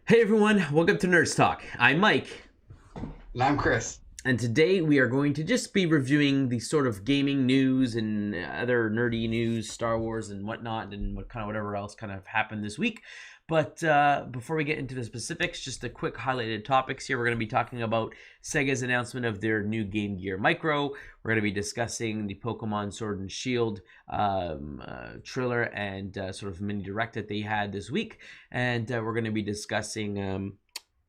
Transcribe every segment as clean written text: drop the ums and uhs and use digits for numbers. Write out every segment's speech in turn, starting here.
Hey everyone, welcome to Nerds Talk. I'm Mike, And I'm Chris. and today we are going to just be reviewing the sort of gaming news and other nerdy news, Star Wars and whatnot, and whatever else kind of happened this week. But before we get into the specifics, just a quick highlighted topics here. We're going to be talking about Sega's announcement of their new Game Gear Micro. We're going to be discussing the Pokemon Sword and Shield trailer and sort of mini direct that they had this week, and we're going to be discussing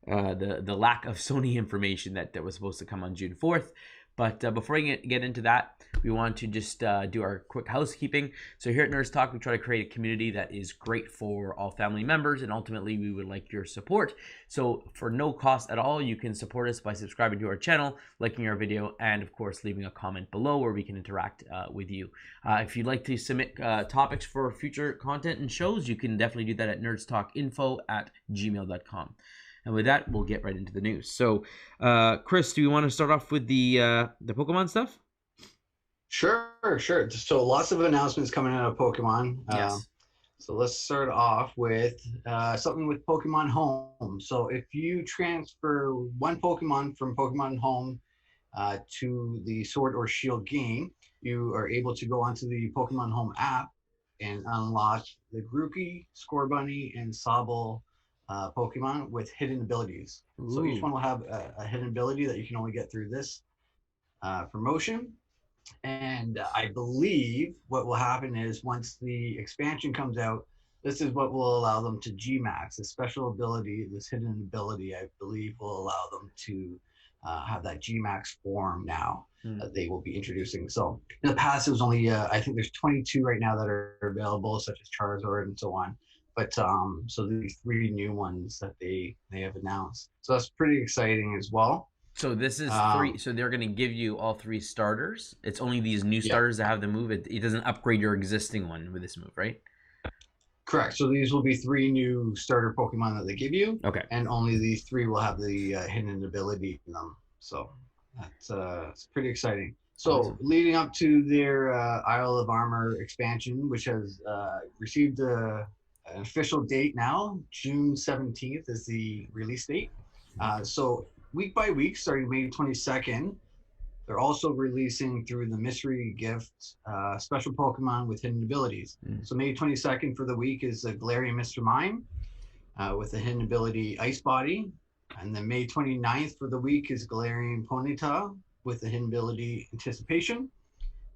the lack of Sony information that was supposed to come on June 4th. But before we get into that, we want to just do our quick housekeeping. So here at Nerds Talk, we try to create a community that is great for all family members, and ultimately we would like your support. So for no cost at all, you can support us by subscribing to our channel, liking our video, and of course leaving a comment below where we can interact with you. If you'd like to submit topics for future content and shows, you can definitely do that at nerdstalkinfo@gmail.com. And with that, we'll get right into the news. So, Chris, do you want to start off with the Pokemon stuff? Sure. So lots of announcements coming out of Pokemon. Yes. So let's start off with something with Pokemon Home. So if you transfer one Pokemon from Pokemon Home to the Sword or Shield game, you are able to go onto the Pokemon Home app and unlock the Grookey, Scorbunny, and Sobble Pokemon with hidden abilities. So each Ooh. one will have a hidden ability that you can only get through this promotion. And I believe what will happen is once the expansion comes out, this is what will allow them to Gmax. This special ability, this hidden ability, I believe will allow them to have that Gmax form now that they will be introducing. So in the past, it was only, I think there's 22 right now that are available, such as Charizard and so on. But so these three new ones that they have announced. So that's pretty exciting as well. So this is three. Um, So they're going to give you all three starters. It's only these new yeah. starters that have the move. It doesn't upgrade your existing one with this move, right? Correct. So these will be three new starter Pokemon that they give you, Okay. and only these three will have the hidden ability in them. So it's pretty exciting. So Awesome. leading up to their Isle of Armor expansion, which has received an official date now, June 17th is the release date. So week by week, starting May 22nd, they're also releasing through the mystery gift special Pokemon with hidden abilities. Mm. So May 22nd for the week is a Galarian Mr. Mime with the hidden ability Ice Body. And then May 29th for the week is Galarian Ponyta with the hidden ability Anticipation.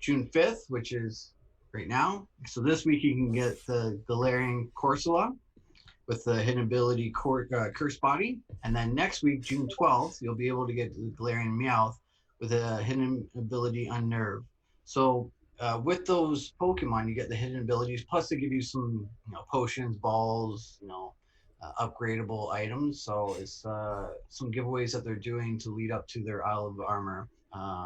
June 5th, which is right now. So this week you can get the Galarian Corsola with the hidden ability Curse Body. And then next week, June 12th, you'll be able to get the Galarian Meowth with a hidden ability Unnerve. So with those Pokemon, you get the hidden abilities, plus they give you some, potions, balls, upgradable items. So it's some giveaways that they're doing to lead up to their Isle of Armor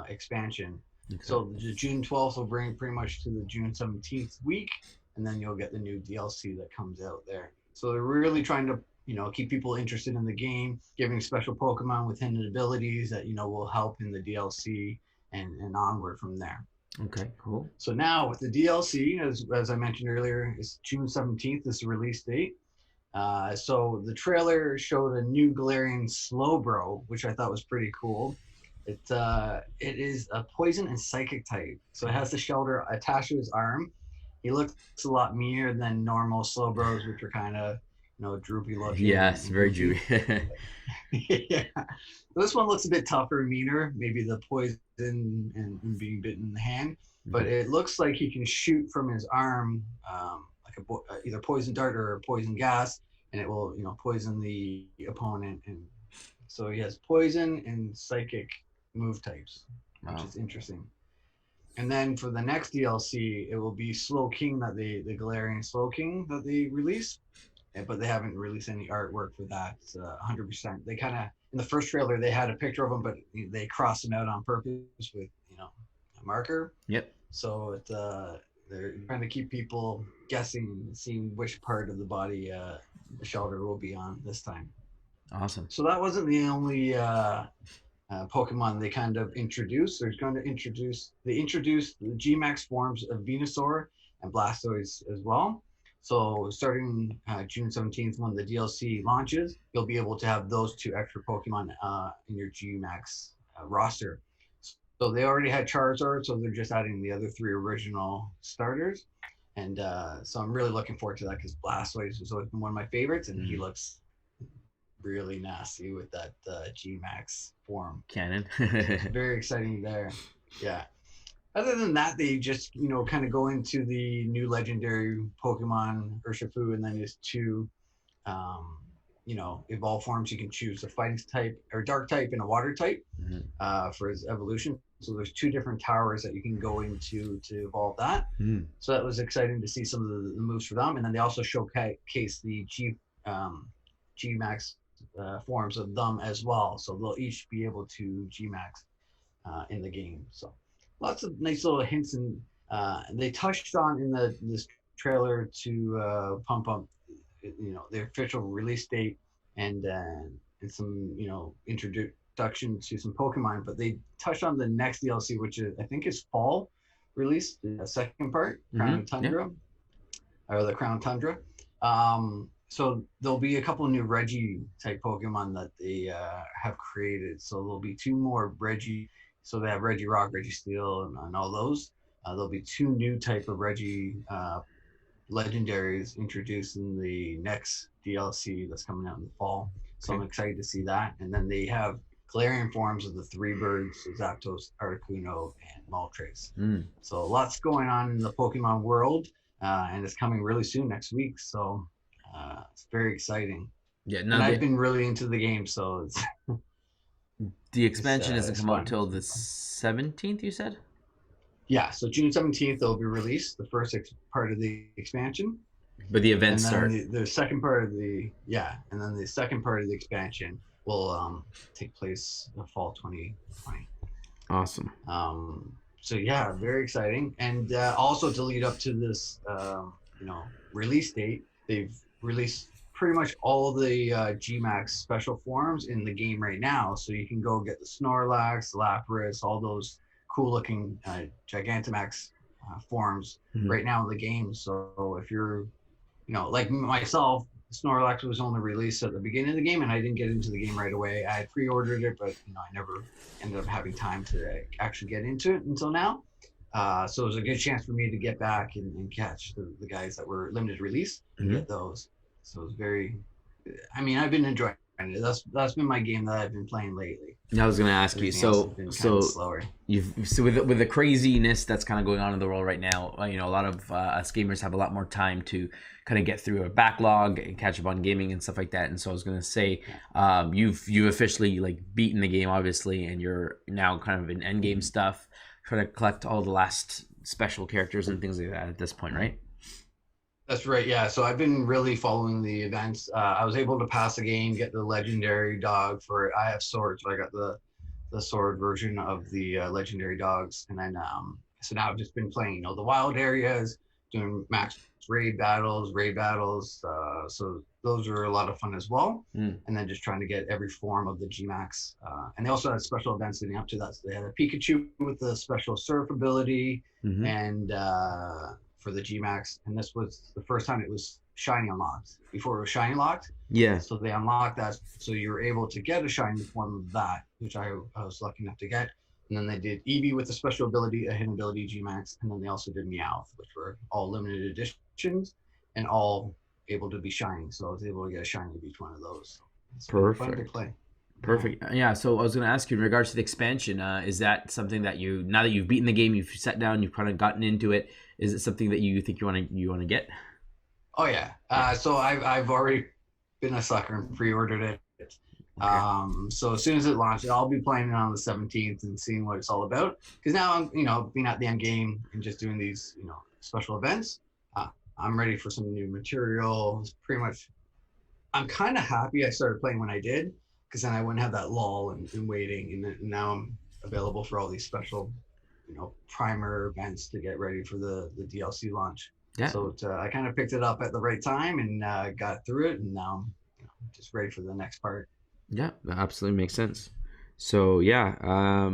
expansion. Okay. So the June 12th will bring pretty much to the June 17th week, and then you'll get the new DLC that comes out there. So they're really trying to, keep people interested in the game, giving special Pokemon with hidden abilities that, will help in the DLC and onward from there. Okay. Cool. So now with the DLC, as I mentioned earlier, is June 17th is the release date. So the trailer showed a new Galarian Slowbro, which I thought was pretty cool. It is a poison and psychic type, so it has the shelter attached to his arm. He looks a lot meaner than normal Slowbros, which are kind of droopy looking Yes. and Very goofy. Jewy. Yeah, this one looks a bit tougher and meaner. Maybe the poison and being bitten in the hand, but it looks like he can shoot from his arm like either poison dart or poison gas, and it will poison the opponent. And so he has poison and psychic move types, which Wow. is interesting. And then for the next DLC, it will be Slow King the Galarian Slow King that they release, but they haven't released any artwork for that 100%. They kind of in the first trailer they had a picture of him, but they crossed him out on purpose with a marker. Yep. So they're trying to keep people guessing, seeing which part of the body the shelter will be on this time. Awesome. So that wasn't the only Pokemon they kind of introduced. They introduced the Gmax forms of Venusaur and Blastoise as well. So starting June 17th, when the DLC launches, you'll be able to have those 2 extra Pokemon in your GMAX roster. So they already had Charizard, so they're just adding the other 3 original starters. And so I'm really looking forward to that because Blastoise has always been one of my favorites, and he looks really nasty with that GMAX form. Canon. It's very exciting there. Yeah. Other than that, they just kind of go into the new legendary Pokemon Urshifu, and then there's 2 um, evolved forms. You can choose a fighting type or dark type and a water type for his evolution. So there's 2 different towers that you can go into to evolve that. So that was exciting to see some of the moves for them. And then they also showcase the G Max forms of them as well. So they'll each be able to G Max in the game. So lots of nice little hints, and they touched on in this trailer to pump up the official release date and some introduction to some Pokemon, but they touched on the next DLC, which I think is fall release, the second part, Crown Tundra, or the Crown Tundra. So there'll be a couple of new Reggie type Pokemon that they have created. So there'll be 2 more Reggie. So they have Reggie Rock, Reggie Steel, and all those. There'll be 2 new type of Reggie legendaries introduced in the next DLC that's coming out in the fall. So I'm excited to see that. And then they have Galarian forms of the 3 birds, Zapdos, Articuno, and Moltres. So lots going on in the Pokemon world, and it's coming really soon next week. So it's very exciting. Yeah, and I've been really into the game, so it's the expansion doesn't come out until the 17th, you said? Yeah, so June 17th they'll be released, the first part of the expansion. But the events start. The second part of the and then the second part of the expansion will take place in fall 2020. Awesome. So yeah, very exciting. And also to lead up to this release date, they've released pretty much all the GMAX special forms in the game right now. So you can go get the Snorlax, Lapras, all those cool looking Gigantamax forms right now in the game. So if you're, like myself, Snorlax was only released at the beginning of the game, and I didn't get into the game right away. I had pre-ordered it, but I never ended up having time to actually get into it until now. So it was a good chance for me to get back and catch the guys that were limited release and get those. So it was I've been enjoying it. That's been my game that I've been playing lately. I was going to ask you, so with the craziness that's kind of going on in the world right now, a lot of us gamers have a lot more time to kind of get through a backlog and catch up on gaming and stuff like that. And so I was going to say, you've officially beaten the game, obviously, and you're now kind of in end game stuff, trying to collect all the last special characters and things like that at this point, right? That's right, yeah. So I've been really following the events. I was able to pass the game, get the legendary dog for it. I have swords, so I got the sword version of the legendary dogs. And then, so now I've just been playing, the wild areas, doing max raid battles. So those are a lot of fun as well. And then just trying to get every form of the Gmax. And they also had special events leading up to that. So they had a Pikachu with the special surf ability and for the Gmax, and this was the first time it was shiny unlocked. Before it was shiny locked. Yeah. So they unlocked that, so you were able to get a shiny form of that, which I was lucky enough to get. And then they did Eevee with a special ability, a hidden ability Gmax, and then they also did Meowth, which were all limited editions and all able to be shiny. So I was able to get a shiny of each one of those. So it's perfect. Fun to play. Perfect. Yeah. So I was going to ask you in regards to the expansion. Is that something that now that you've beaten the game, you've sat down, you've kind of gotten into it? Is it something that you think you want to get? Oh yeah. So I've already been a sucker and pre-ordered it. Okay. So as soon as it launches, I'll be playing it on the 17th and seeing what it's all about. Because now I'm being at the end game and just doing these special events. I'm ready for some new material. Pretty much, I'm kind of happy I started playing when I did, because then I wouldn't have that lull and waiting. And now I'm available for all these special, primer events to get ready for the DLC launch. Yeah. So I kind of picked it up at the right time and got through it, and now I'm just ready for the next part. Yeah, that absolutely makes sense. So yeah,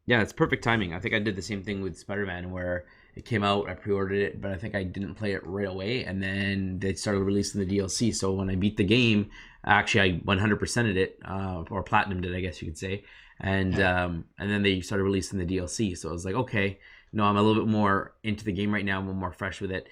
it's perfect timing. I think I did the same thing with Spider-Man, where it came out. I pre-ordered it, but I think I didn't play it right away. And then they started releasing the DLC. So when I beat the game, actually I 100%ed it, or platinumed it, I guess you could say. And then they started releasing the DLC. So I was like, okay, no, I'm a little bit more into the game right now. I'm a little more fresh with it.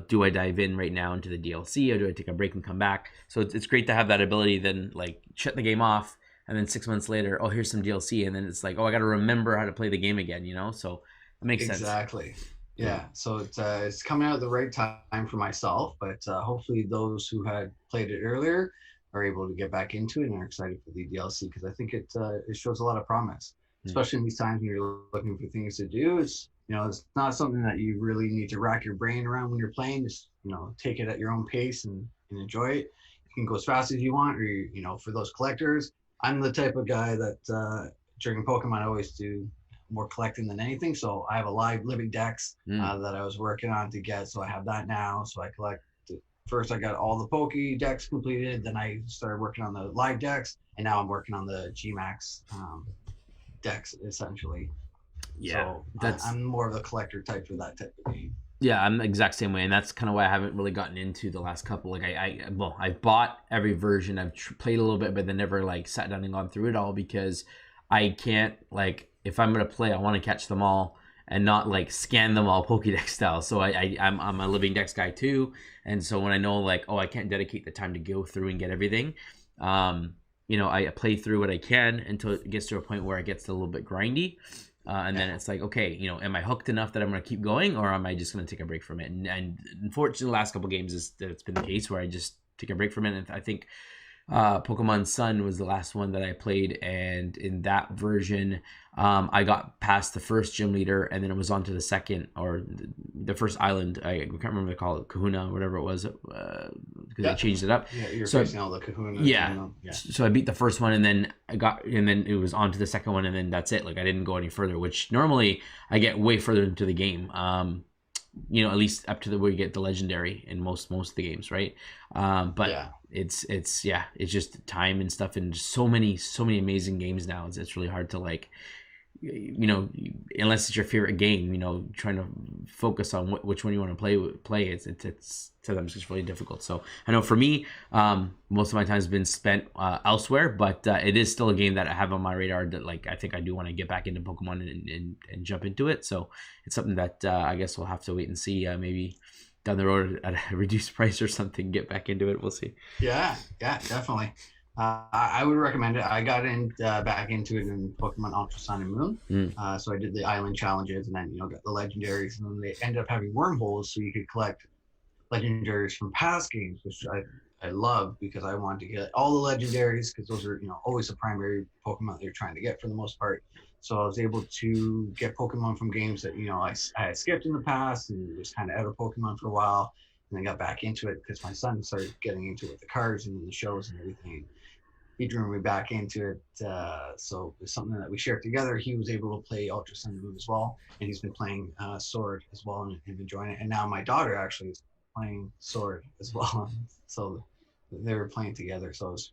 Do I dive in right now into the DLC, or do I take a break and come back? So it's great to have that ability. Then like shut the game off, and then 6 months later, oh, here's some DLC, and then it's like, oh, I got to remember how to play the game again. So it makes sense. Exactly. Yeah. So it's coming out at the right time for myself, but hopefully those who had played it earlier are able to get back into it and are excited for the DLC, because I think it shows a lot of promise, especially in these times when you're looking for things to do. It's not something that you really need to rack your brain around when you're playing. Just take it at your own pace and enjoy it. You can go as fast as you want, or for those collectors, I'm the type of guy that during Pokemon I always do more collecting than anything. So I have a live living dex that I was working on to get. So I have that now. So I collect. First, I got all the Pokédex completed. Then I started working on the live decks, and now I'm working on the Gmax decks essentially. Yeah, so I'm more of a collector type for that type of game. Yeah, I'm the exact same way, and that's kind of why I haven't really gotten into the last couple. Like I bought every version. I've played a little bit, but then never like sat down and gone through it all, because I can't, like, if I'm gonna play, I want to catch them all and not like scan them all Pokédex style. So I'm a living dex guy too, and so when I know like, oh, I can't dedicate the time to go through and get everything, I play through what I can until it gets to a point where it gets a little bit grindy. And then it's like, okay, am I hooked enough that I'm going to keep going, or am I just going to take a break from it? And unfortunately, the last couple games it's been the case where I just take a break from it. And I think Pokemon Sun was the last one that I played, and in that version, I got past the first gym leader, and then it was on to the second, or the first island. I can't remember what they call it, Kahuna, whatever it was, because they changed it up. Yeah, you're so facing all the Kahuna. Yeah. So I beat the first one, and then it was on to the second one, and then that's it. Like I didn't go any further, which normally I get way further into the game. At least up to where you get the legendary in most of the games, right? But yeah. It's just time and stuff, and so many amazing games now. It's really hard to like, unless it's your favorite game, trying to focus on which one you want to play. It's sometimes just really difficult. So I know for me, most of my time has been spent elsewhere, but it is still a game that I have on my radar that like I think I do want to get back into Pokemon and jump into it. So it's something that I guess we'll have to wait and see. Maybe down the road at a reduced price or something, get back into it. We'll see. Yeah, definitely. I would recommend it. I got back into it in Pokemon Ultra Sun and Moon. So I did the island challenges, and then got the legendaries, and then they ended up having wormholes, so you could collect legendaries from past games, which I love, because I wanted to get all the legendaries, because those are always the primary Pokemon that you're trying to get for the most part. So I was able to get Pokemon from games that I had skipped in the past and was kind of out of Pokemon for a while, and then got back into it because my son started getting into it with the cards and the shows and everything. He drew me back into it, so it's something that we shared together. He was able to play Ultra Sun and Moon as well, and he's been playing Sword as well and enjoying it. And now my daughter actually is playing Sword as well, so they were playing together. So it's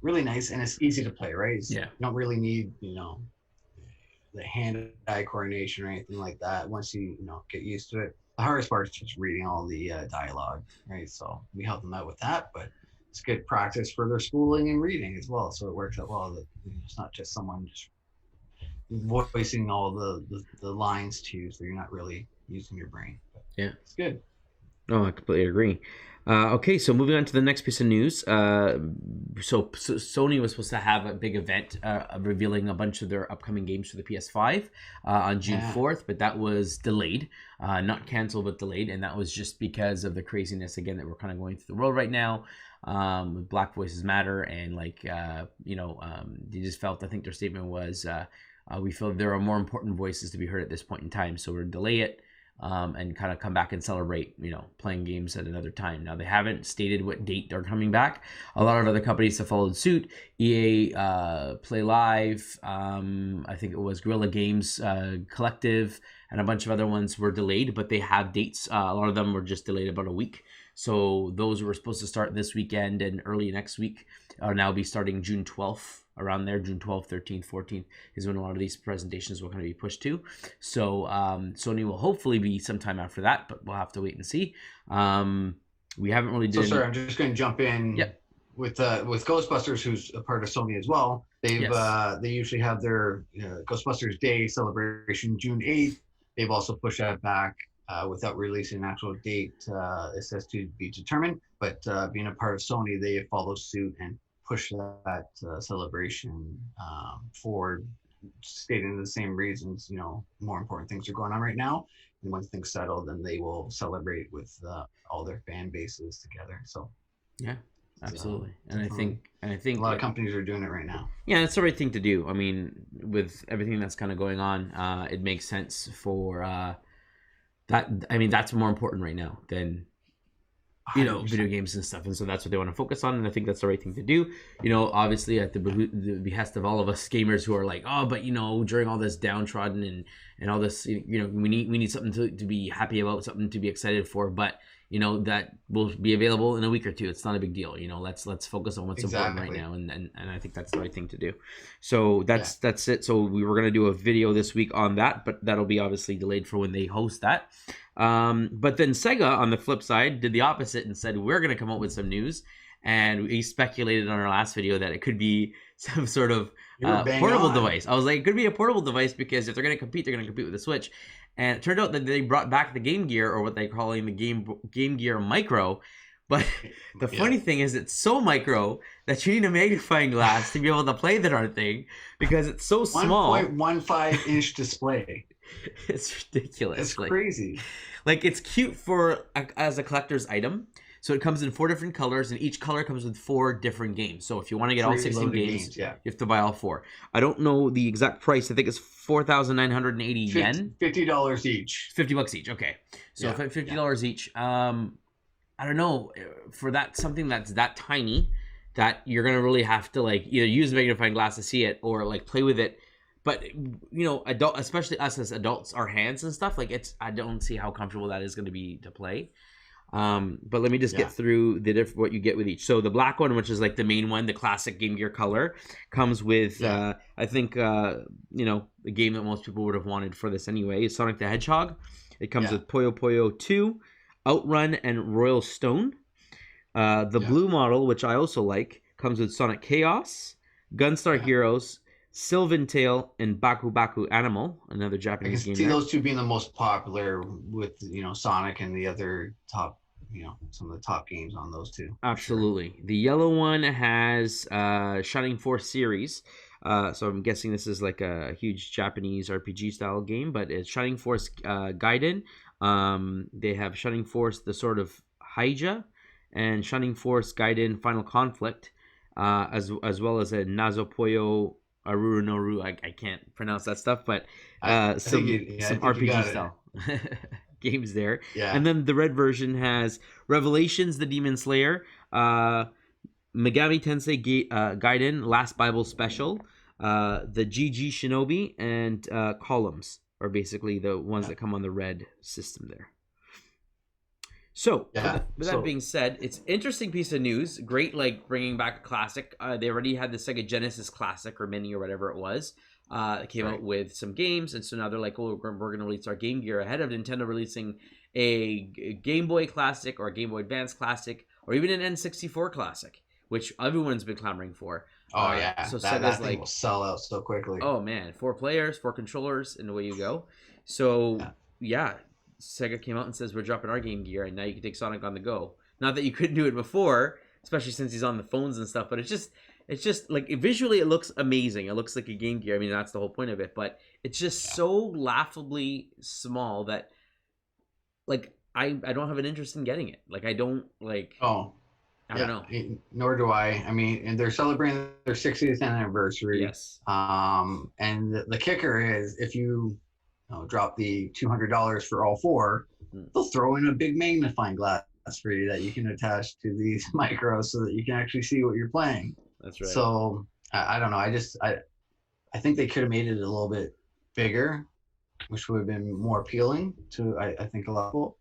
really nice, and it's easy to play, right? You don't really need the hand-eye coordination or anything like that. Once you get used to it, the hardest part is just reading all the dialogue, right? So we help them out with that, but it's good practice for their schooling and reading as well. So it works out well. That it's not just someone just voicing all the lines to you, so you're not really using your brain. But yeah, it's good. Oh, I completely agree. Okay, so moving on to the next piece of news. So Sony was supposed to have a big event revealing a bunch of their upcoming games for the PS5 on June 4th, but that was delayed. Not canceled, but delayed, and that was just because of the craziness, again, that we're kind of going through the world right now. Black Voices Matter, and they just felt, I think their statement was, we feel there are more important voices to be heard at this point in time, so we're delay it. And kind of come back and celebrate, playing games at another time. Now, they haven't stated what date they're coming back. A lot of other companies have followed suit. EA, Play Live, I think it was Guerrilla Games Collective, and a bunch of other ones were delayed, but they have dates. A lot of them were just delayed about a week. So those were supposed to start this weekend and early next week are now be starting June 12th. around there. June 12th, 13th, 14th is when a lot of these presentations will kind of be pushed to. So Sony will hopefully be sometime after that, but we'll have to wait and see. We haven't really So did sorry, any. I'm just going to jump in. Yep. With Ghostbusters, who's a part of Sony as well. They usually have their Ghostbusters Day celebration June 8th. They've also pushed that back without releasing an actual date. It says to be determined, but being a part of Sony, they follow suit and push that celebration forward, stating the same reasons. More important things are going on right now, and once things settle, then they will celebrate with all their fan bases together. So yeah. Absolutely, and I think a lot of companies are doing it right now. Yeah, that's the right thing to do. I mean, with everything that's kind of going on, it makes sense for that. I mean, that's more important right now than 100%. video games and stuff, and so that's what they want to focus on, and I think that's the right thing to do. Obviously at the behest of all of us gamers who are like, oh, but during all this downtrodden and all this, we need something to be happy about, something to be excited for, but that will be available in a week or two. It's not a big deal. Let's focus on what's important right now, and I think that's the right thing to do. So that's it. So we were gonna do a video this week on that, but that'll be obviously delayed for when they host that. But then Sega, on the flip side, did the opposite and said we're gonna come up with some news, and we speculated on our last video that it could be some sort of portable device. I was like, it could be a portable device because if they're gonna compete, they're gonna compete with the Switch. And it turned out that they brought back the Game Gear, or what they're calling the Game Gear Micro. But the funny thing is, it's so micro that you need a magnifying glass to be able to play the darn thing because it's so small. 1.15-inch display. It's ridiculous. It's crazy. Like, it's cute as a collector's item. So it comes in 4 different colors, and each color comes with 4 different games. So if you want to get all 16 games, you have to buy all 4. I don't know the exact price. I think it's 4,980 yen. $50 each. $50 each. Okay, so $50 each. I don't know, for something that's that tiny, that you're gonna really have to either use a magnifying glass to see it or play with it. But especially us as adults, our hands and stuff, I don't see how comfortable that is going to be to play. But let me just get through what you get with each. So the black one, which is the main one, the classic Game Gear color, comes with I think the game that most people would have wanted for this anyway is Sonic the Hedgehog. It comes with Puyo Puyo 2, Outrun, and Royal Stone. The blue model, which I also like, comes with Sonic Chaos, Gunstar Heroes, Sylvan Tale, and Baku Baku Animal, another Japanese game. I can see those two being the most popular with Sonic and the other top, some of the top games on those two. Absolutely. Sure. The yellow one has Shining Force series. So I'm guessing this is a huge Japanese RPG style game, but it's Shining Force Gaiden. They have Shining Force The Sword of Haija and Shining Force Gaiden Final Conflict, as well as a Nazopoyo Aruru Noru. I can't pronounce that stuff, but some RPG style games there. Yeah. And then the red version has Revelations, the Demon Slayer, Megami Tensei Gaiden, Last Bible Special, the GG Shinobi, and Columns are basically the ones that come on the red system there. So, with that being said, it's an interesting piece of news. Great, bringing back a classic. They already had the Sega Genesis Classic or Mini or whatever it was. It came out with some games, and so now they're like, we're going to release our Game Gear ahead of Nintendo releasing a Game Boy Classic or a Game Boy Advance Classic or even an N64 Classic, which everyone's been clamoring for. Oh, yeah. So that thing will sell out so quickly. Oh, man. 4 players, 4 controllers, and away you go. So, Sega came out and says, we're dropping our Game Gear, and now you can take Sonic on the go. Not that you couldn't do it before, especially since he's on the phones and stuff, but it's just visually it looks amazing. It looks like a Game Gear. I mean, that's the whole point of it, but it's just so laughably small that I don't have an interest in getting it. I don't I don't know. Nor do I. I mean, and they're celebrating their 60th anniversary. Yes. And the kicker is if you drop the $200 for all 4, they'll throw in a big magnifying glass for you that you can attach to these micros so that you can actually see what you're playing. That's right. So I don't know. I think they could have made it a little bit bigger, which would have been more appealing to I think a lot of people.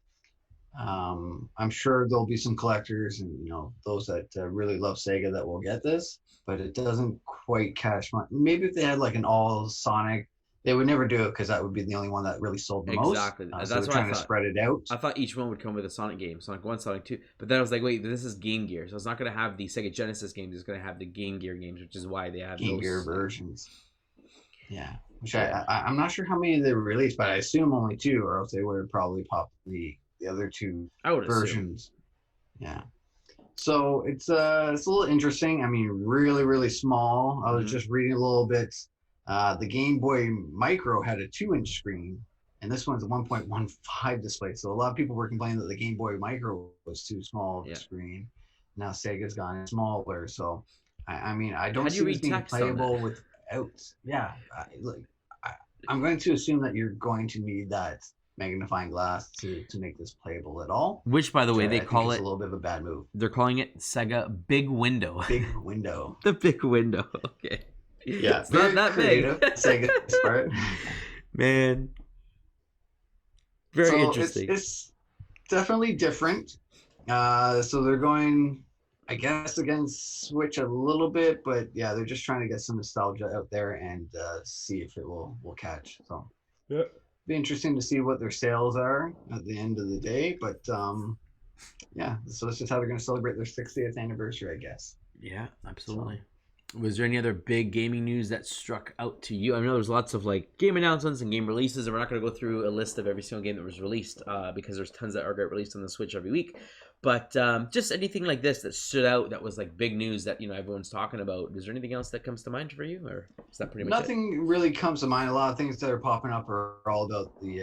I'm sure there'll be some collectors and those that really love Sega that will get this, but it doesn't quite catch my. Maybe if they had like an all Sonic, they would never do it because that would be the only one that really sold the most. Exactly. So That's they're what I trying to thought. spread it out. I thought each one would come with a Sonic game, Sonic 1, Sonic 2. But then I was like, wait, this is Game Gear. So it's not going to have the Sega Genesis games. It's going to have the Game Gear games, which is why they have Game Gear those. versions. Yeah, which Yeah. I'm not sure how many they released, but I assume only two, or else they would have probably popped the other two I would assume. versions. Yeah. So it's a little interesting. I mean, really, really small. I was Mm-hmm. just reading a little bit. The Game Boy Micro had a 2-inch screen, and this one's a 1.15 display. So a lot of people were complaining that the Game Boy Micro was too small of a Yeah. screen. Now Sega's gone smaller. So I mean, I How don't do you see this read being text on that? playable without. Yeah, I, I'm going to assume that you're going to need that magnifying glass to make this playable at all. Which, by the way, they I think call it's it. a little bit of a bad move. They're calling it Sega Big Window. Big window. The big window. Okay. Yeah, It's not that creative. big. Sega's part. Man. Very So interesting. it's definitely different. So they're going, I guess, against Switch a little bit, but yeah, they're just trying to get some nostalgia out there and see if it will catch. So Yeah. be interesting to see what their sales are at the end of the day. But yeah, so this is how they're going to celebrate their 60th anniversary, I guess. Yeah, So absolutely. Was there any other big gaming news that struck out to you? I know there's lots of like game announcements and game releases, and we're not going to go through a list of every single game that was released because there's tons that are get released on the Switch every week. But just anything like this that stood out that was like big news that everyone's talking about. Is there anything else that comes to mind for you, or is that pretty much it? nothing really comes to mind. A lot of things that are popping up are all about the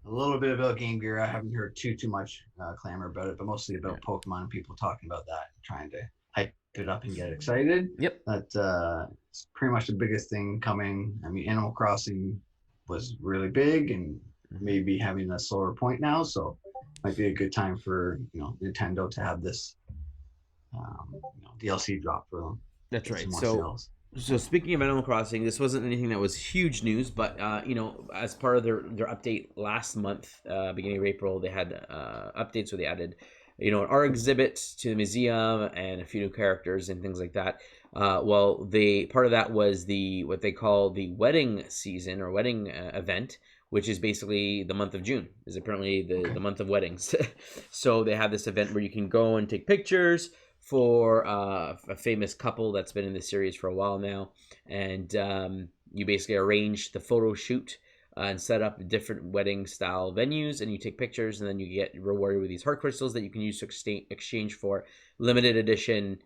a little bit about Game Gear. I haven't heard too much clamor about it, but mostly Yeah. about Pokemon and people talking about that, trying to hype it up and get excited. Yep. That it's pretty much the biggest thing coming. I mean, Animal Crossing was really big and maybe having a slower point now, so might be a good time for Nintendo to have this DLC drop for them. That's Get some right. more So sales. So speaking of Animal Crossing, this wasn't anything that was huge news, but as part of their update last month, beginning of April, they had updates where they added, an art exhibit to the museum and a few new characters and things like that. Well, they part of that was what they call the wedding season or wedding event, which is basically the month of June. Is apparently the month of weddings. So they have this event where you can go and take pictures for a famous couple that's been in the series for a while now, and you basically arrange the photo shoot and set up different wedding style venues, and you take pictures, and then you get rewarded with these heart crystals that you can use to exchange for limited edition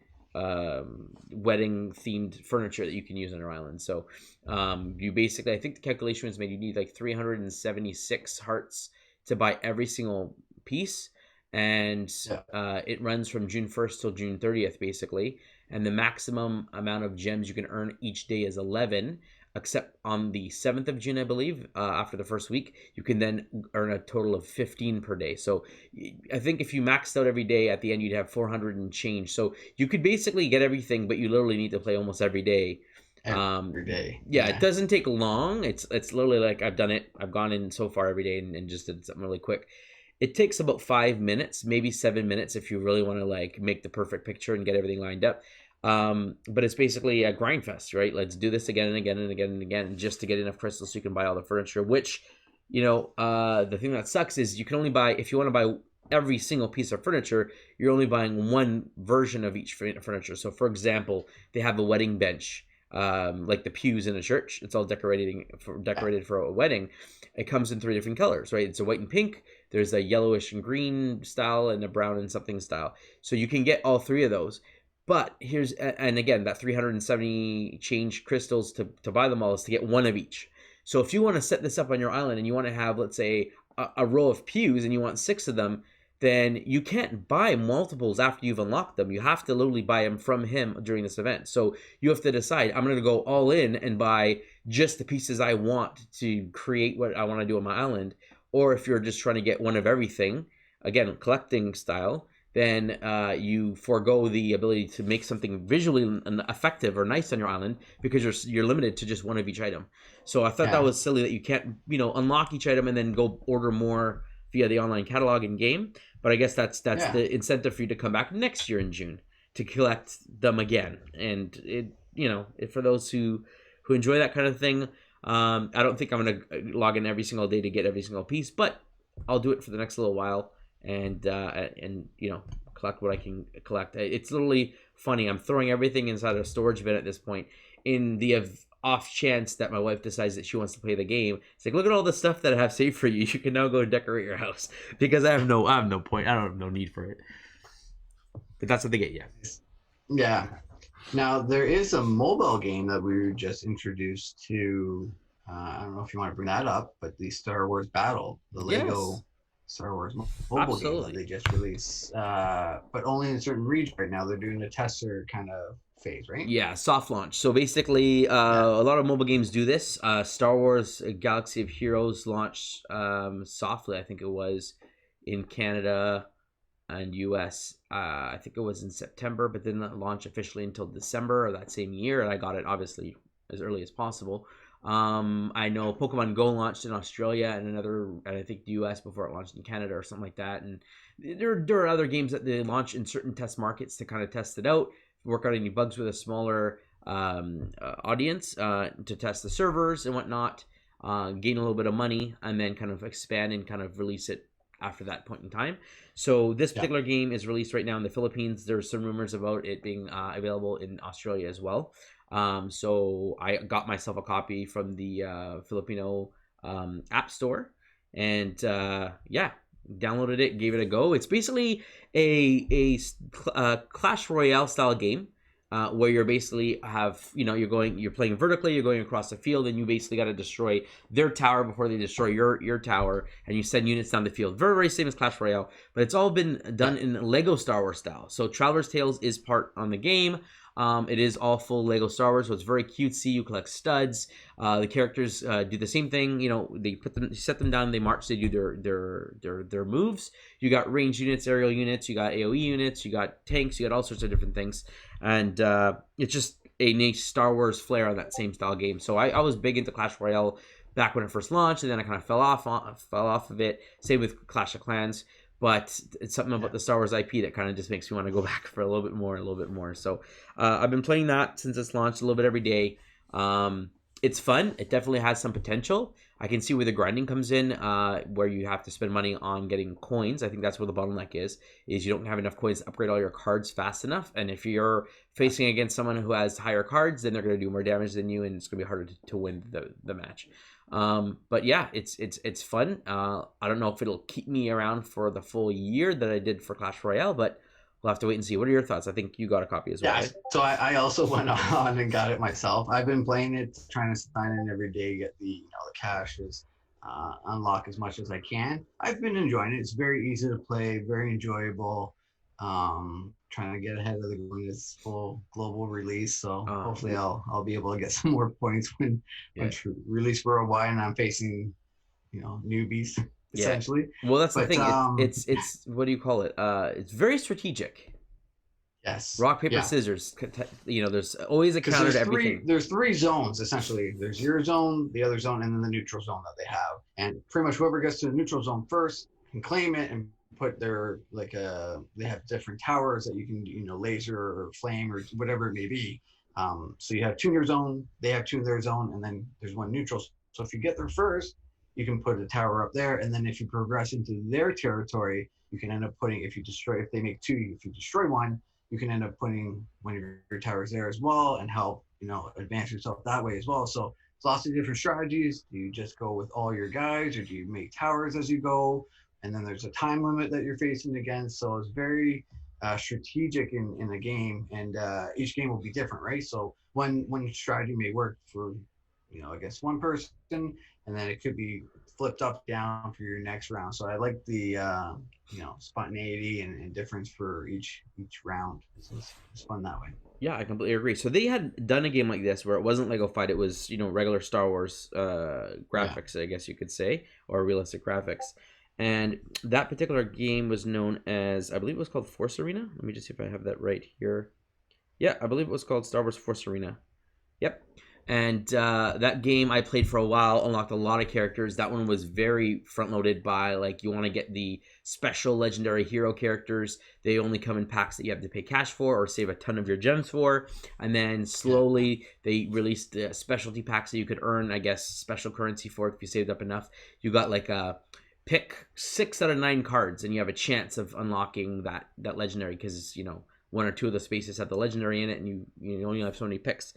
wedding themed furniture that you can use on your island. So you basically, I think the calculation was made, you need like 376 hearts to buy every single piece, and it runs from June 1st till June 30th basically, and the maximum amount of gems you can earn each day is 11, except on the 7th of June, I believe, after the first week you can then earn a total of 15 per day. So I think if you maxed out every day, at the end you'd have 400 and change, so you could basically get everything, but you literally need to play almost every day. Every day. Yeah, it doesn't take long. It's literally like I've gone in so far every day and just did something really quick. It takes about 5 minutes, maybe 7 minutes if you really want to like make the perfect picture and get everything lined up. But it's basically a grind fest, right? Let's do this again and again and again and again just to get enough crystals so you can buy all the furniture, which, the thing that sucks is you can only buy, if you want to buy every single piece of furniture, you're only buying one version of each furniture. So for example, they have a wedding bench, like the pews in a church. It's all decorated for a wedding. It comes in 3 different colors, right? It's a white and pink. There's a yellowish and green style and a brown and something style. So you can get all 3 of those. But and again, that 370 change crystals to buy them all is to get 1 of each. So if you want to set this up on your island and you want to have, let's say, a row of pews and you want 6 of them, then you can't buy multiples after you've unlocked them. You have to literally buy them from him during this event. So you have to decide, I'm going to go all in and buy just the pieces I want to create what I want to do on my island. Or if you're just trying to get 1 of everything, again, collecting style, then you forego the ability to make something visually effective or nice on your island because you're limited to just one of each item. So I thought that Yeah. was silly that you can't unlock each item and then go order more via the online catalog in game. But I guess that's Yeah. the incentive for you to come back next year in June to collect them again. And for those who enjoy that kind of thing, I don't think I'm gonna log in every single day to get every single piece, but I'll do it for the next little while and collect what I can collect. It's literally funny. I'm throwing everything inside a storage bin at this point in the off chance that my wife decides that she wants to play the game. It's like, look at all the stuff that I have saved for you. You can now go decorate your house because I have no point. I don't have no need for it. But that's what they get you. Yeah. Now there is a mobile game that we were just introduced to. I don't know if you want to bring that up, but the Star Wars Battle, the Lego Yes, Star Wars mobile game that absolutely. they just released, but only in a certain region right now. They're doing a tester kind of phase, right? Yeah, soft launch. So basically, Yeah. a lot of mobile games do this. Star Wars Galaxy of Heroes launched softly, I think it was, in Canada and US. I think it was in September, but didn't launch officially until December of that same year. And I got it obviously as early as possible. I know Pokemon Go launched in Australia and I think the US before it launched in Canada or something like that. And there are other games that they launch in certain test markets to kind of test it out, work out any bugs with a smaller audience to test the servers and whatnot, gain a little bit of money, and then kind of expand and kind of release it after that point in time. So this Yeah. particular game is released right now in the Philippines. There's some rumors about it being available in Australia as well. So I got myself a copy from the Filipino app store, and yeah, downloaded it, gave it a go. It's basically a Clash Royale style game. Where you're basically you're playing vertically, you're going across the field, and you basically got to destroy their tower before they destroy your tower, and you send units down the field. Very very same as Clash Royale, but it's all been Yeah. done in Lego Star Wars style. So Traveler's Tales is part on the game. It is all full Lego Star Wars, so it's very cutesy. You collect studs. The characters do the same thing. They set them down, they march, they do their moves. You got range units, aerial units, you got AOE units, you got tanks, you got all sorts of different things, and it's just a nice Star Wars flair on that same style game. So I was big into Clash Royale back when it first launched, and then I kind of fell off of it. Same with Clash of Clans, but it's something Yeah. about the Star Wars IP that kind of just makes me want to go back for a little bit more, a little bit more. So I've been playing that since it's launched a little bit every day. It's fun. It definitely has some potential. I can see where the grinding comes in, where you have to spend money on getting coins. I think that's where the bottleneck is you don't have enough coins to upgrade all your cards fast enough. And if you're facing against someone who has higher cards, then they're going to do more damage than you, and it's going to be harder to win the match. But yeah, it's fun. I don't know if it'll keep me around for the full year that I did for Clash Royale, but we'll have to wait and see. What are your thoughts? I think you got a copy as well, Yeah. right? So I also went on and got it myself. I've been playing it, trying to sign in every day, get the caches, unlock as much as I can. I've been enjoying it. It's very easy to play, very enjoyable. Trying to get ahead of when it's full global release. So hopefully I'll be able to get some more points when Yeah. release worldwide and I'm facing newbies Yeah. essentially. Well, that's the But thing. It's what do you call it? It's very strategic. yes, Rock paper yeah. scissors. There's always a Because counter to everything. there's three zones essentially. There's your zone, the other zone, and then the neutral zone that they have. And pretty much whoever gets to the neutral zone first can claim it and put their they have different towers that you can laser or flame or whatever it may be. So you have two in your zone, they have two in their zone, and then there's one neutral. So if you get there first, you can put a tower up there, and then if you progress into their territory, you can end up putting if they make two, if you destroy one, you can end up putting one of your towers there as well and help advance yourself that way as well. So it's lots of different strategies. Do you just go with all your guys, or do you make towers as you go? And then there's a time limit that you're facing against. So it's very strategic in the game, and each game will be different, right? So one strategy may work for against one person, and then it could be flipped up down for your next round. So I like the spontaneity and difference for each round. It's fun that way. Yeah, I completely agree. So they had done a game like this where it wasn't Lego Fight; it was regular Star Wars Yeah. graphics, I guess you could say, or realistic graphics. And that particular game was known as, I believe it was called Force Arena. Let me just see if I have that right here. Yeah, I believe it was called Star Wars Force Arena. Yep. And that game I played for a while, unlocked a lot of characters. That one was very front-loaded by, like, you want to get the special legendary hero characters. They only come in packs that you have to pay cash for or save a ton of your gems for. And then slowly they released the specialty packs that you could earn, I guess, special currency for if you saved up enough. You got like a pick 6 out of 9 cards, and you have a chance of unlocking that legendary because, you know, one or two of the spaces have the legendary in it, and you only have so many picks.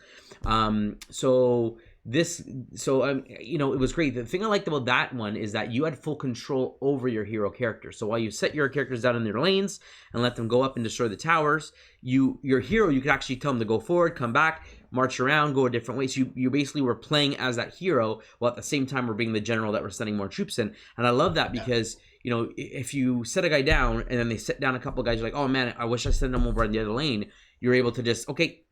So you know, it was great. The thing I liked about that one is that you had full control over your hero character. So while you set your characters down in their lanes and let them go up and destroy the towers, your hero, you could actually tell them to go forward, come back, march around, go a different way. So you basically were playing as that hero while at the same time we're being the general that we're sending more troops in. And I love that because you know, if you set a guy down and then they set down a couple of guys, you're like, oh man, I wish I sent them over on the other lane. You're able to just, okay,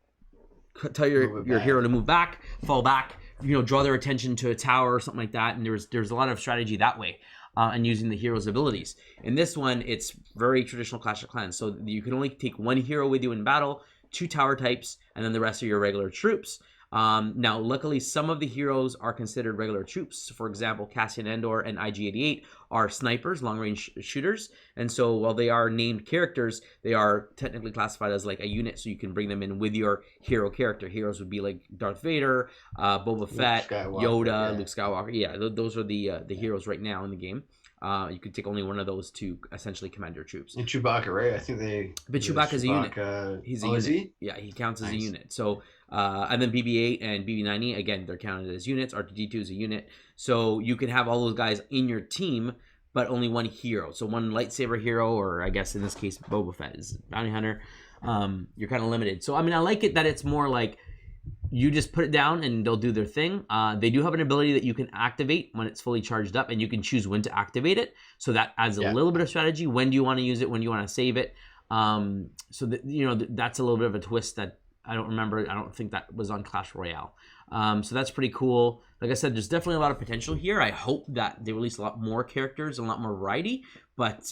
tell your hero to move back, fall back, you know, draw their attention to a tower or something like that. And there's a lot of strategy that way. And using the hero's abilities. In this one, it's very traditional Clash of Clans. So you can only take one hero with you in battle, 2 tower types, and then the rest are your regular troops. Now, luckily, some of the heroes are considered regular troops. For example, Cassian Andor and IG-88 are snipers, long-range shooters. And so while they are named characters, they are technically classified as like a unit, so you can bring them in with your hero character. Heroes would be like Darth Vader, Boba Fett, Yoda, Luke Skywalker. Yeah, those are the heroes right now in the game. You could take only one of those to essentially command your troops. And Chewbacca, right? I think But Chewbacca's a unit. He's a unit. Is he? Yeah, he counts as a unit. So, and then BB-8 and BB-90, again, they're counted as units. R2-D2 is a unit. So you can have all those guys in your team, but only one hero. So one lightsaber hero, or I guess in this case, Boba Fett is bounty hunter. You're kind of limited. So, I mean, I like it that it's more like you just put it down and they'll do their thing. They do have an ability that you can activate when it's fully charged up, and you can choose when to activate it. So that adds a little bit of strategy. When do you want to use it? When do you want to save it? So that, you know, that's a little bit of a twist that I don't remember. I don't think that was on Clash Royale. So that's pretty cool. Like I said, there's definitely a lot of potential here. I hope that they release a lot more characters and a lot more variety, but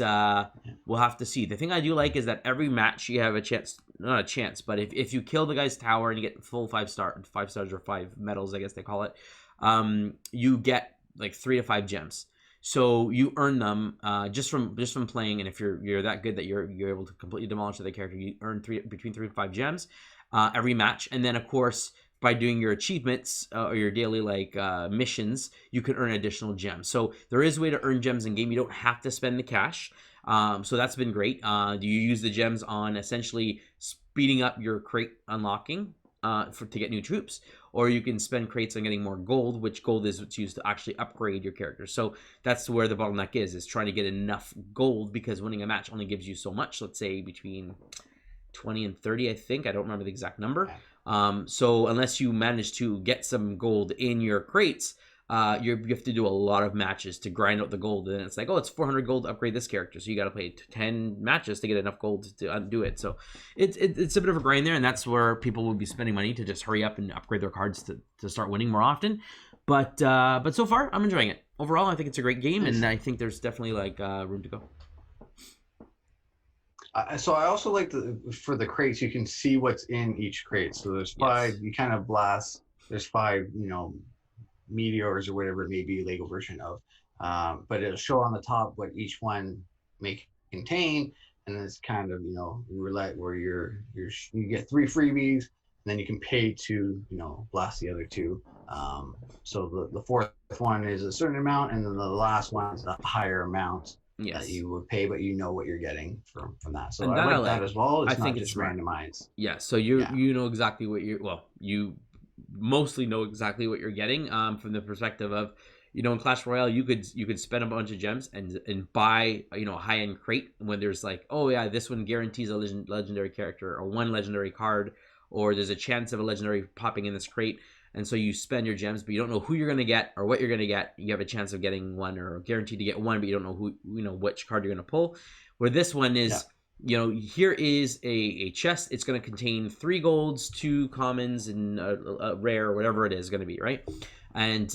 we'll have to see. The thing I do like is that every match you have a chance, not a chance, but if you kill the guy's tower and you get full 5 stars or 5 medals, I guess they call it, you get like 3 to 5 gems. So you earn them just from playing, and if you're that good that you're able to completely demolish the character, you earn between 3 to 5 gems every match. And then of course, by doing your achievements or your daily missions, you can earn additional gems. So there is a way to earn gems in game. You don't have to spend the cash. So that's been great. Do you use the gems on essentially speeding up your crate unlocking to get new troops, or you can spend crates on getting more gold, which gold is what's used to actually upgrade your character. So that's where the bottleneck is trying to get enough gold, because winning a match only gives you so much. Let's say between 20 and 30, I think. I don't remember the exact number. So unless you manage to get some gold in your crates, you have to do a lot of matches to grind out the gold. And it's like, oh, it's 400 gold to upgrade this character. So you got to play 10 matches to get enough gold to undo it. So it's a bit of a grind there. And that's where people will be spending money to just hurry up and upgrade their cards to start winning more often. But so far, I'm enjoying it. Overall, I think it's a great game. And I think there's definitely room to go. So I also like for the crates, you can see what's in each crate. So there's 5, you kind of blast, there's 5, you know, meteors or whatever it may be, Lego version of. But it'll show on the top what each one may contain. And then it's kind of, you know, roulette where you get 3 freebies, and then you can pay to, you know, blast the other 2. So the 4th one is a certain amount, and then the last one is a higher amount. Yes. That you would pay, but you know what you're getting from that. So I like that as well. It's not just randomized. Yeah. So you know exactly what you mostly know exactly what you're getting from the perspective of, you know, in Clash Royale, you could spend a bunch of gems and buy, you know, a high-end crate when there's like, oh yeah, this one guarantees a legendary character or 1 legendary card, or there's a chance of a legendary popping in this crate. And so you spend your gems, but you don't know who you're going to get or what you're going to get. You have a chance of getting 1 or guaranteed to get 1, but you don't know which card you're going to pull. Where this one is, you know, here is a chest. It's going to contain 3 golds, 2 commons, and a rare, or whatever it is going to be, right? And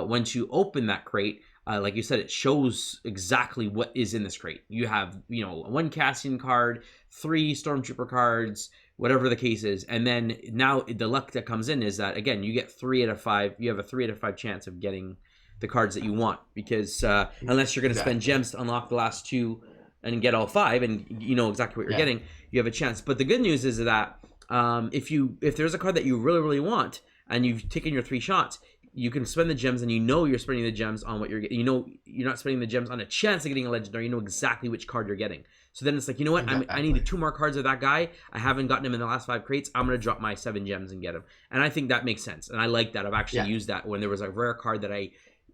once you open that crate, like you said, it shows exactly what is in this crate. You have, one Cassian card, 3 Stormtrooper cards, whatever the case is. And then now the luck that comes in is that, again, you get 3 out of 5. You have a 3 out of 5 chance of getting the cards that you want, because unless you're going to spend gems to unlock the last 2 and get all 5, and you know exactly what you're getting, you have a chance. But the good news is that if there's a card that you really, really want and you've taken your 3 shots, you can spend the gems, and you're spending the gems on what you're getting. You're not spending the gems on a chance of getting a legendary. You know exactly which card you're getting. So then it's like, you know what? Exactly. I need 2 more cards of that guy. I haven't gotten him in the last 5 crates. I'm going to drop my 7 gems and get him. And I think that makes sense. And I like that. I've actually used that when there was a rare card that I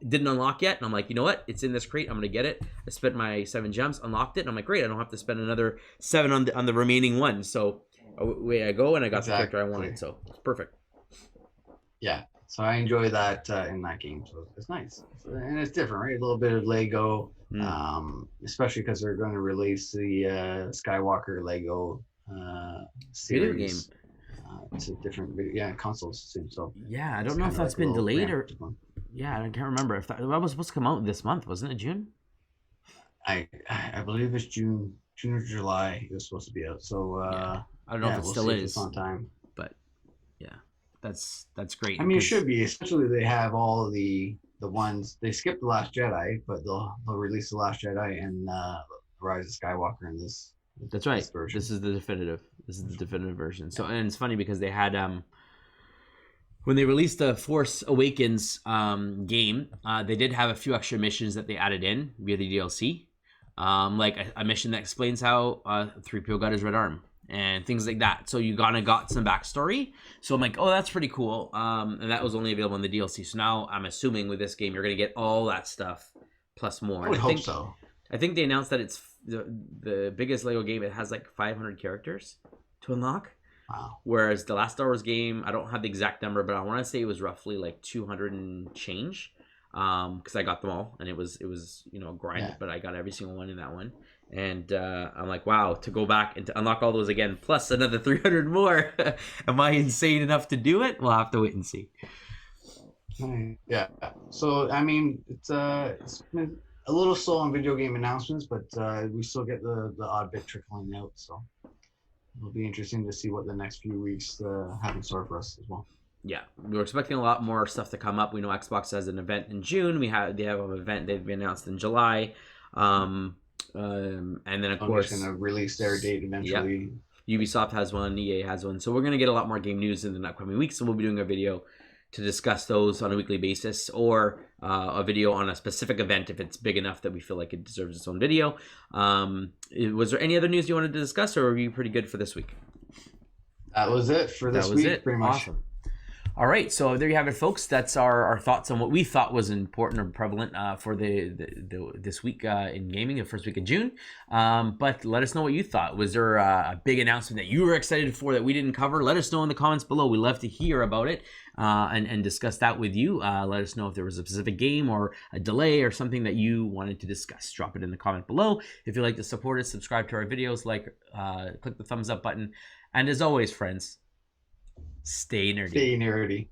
didn't unlock yet. And I'm like, you know what? It's in this crate. I'm going to get it. I spent my 7 gems, unlocked it. And I'm like, great. I don't have to spend another 7 on the remaining one. So away I go, and I got the character I wanted. So it's perfect. Yeah. So I enjoy that in that game. So it's nice. And it's different, right? A little bit of Lego, especially because they're going to release the Skywalker Lego series. Video game. To different consoles soon. So yeah, I don't know if that's been delayed or... Yeah, I can't remember. If that was supposed to come out this month, wasn't it June? I believe it's June or July it was supposed to be out. So I don't know if it still is. It's on time. But yeah, that's great. I mean, it should be. Especially they have all of the ones. They skipped the Last Jedi, but they'll release the Last Jedi and Rise of Skywalker in this. That's right. This is the definitive. This is the definitive version. So, and it's funny because they had when they released the Force Awakens game, they did have a few extra missions that they added in via the DLC, like a mission that explains how 3PO got his red arm and things like that. So you got some backstory. So I'm like, oh, that's pretty cool. And that was only available in the DLC. So now I'm assuming with this game you're gonna get all that stuff plus more. I would hope so. I think they announced that it's the biggest Lego game. It has like 500 characters to unlock. Wow. Whereas the last Star Wars game, I don't have the exact number, but I want to say it was roughly like 200 and change, because I got them all, and it was a grind, but I got every single one in that one, and I'm like, wow, to go back and to unlock all those again, plus another 300 more. Am I insane enough to do it? We'll have to wait and see. Yeah. So I mean, it's been a little slow on video game announcements, but we still get the odd bit trickling out. So it'll be interesting to see what the next few weeks have in store for us as well. Yeah, we're expecting a lot more stuff to come up. We know Xbox has an event in June. They have an event they've been announced in July, and then of course going to release their date eventually. Yeah. Ubisoft has one, EA has one, so we're going to get a lot more game news in the upcoming weeks. So we'll be doing a video to discuss those on a weekly basis, or a video on a specific event if it's big enough that we feel like it deserves its own video. Was there any other news you wanted to discuss, or were you pretty good for this week? That was it for this week, pretty much. Awesome. All right, so there you have it, folks. That's our thoughts on what we thought was important or prevalent for this week in gaming, the first week of June. But let us know what you thought. Was there a big announcement that you were excited for that we didn't cover? Let us know in the comments below. We love to hear about it and discuss that with you. Let us know if there was a specific game or a delay or something that you wanted to discuss. Drop it in the comment below. If you'd like to support us, subscribe to our videos, click the thumbs up button. And as always, friends, stay nerdy. Stay nerdy.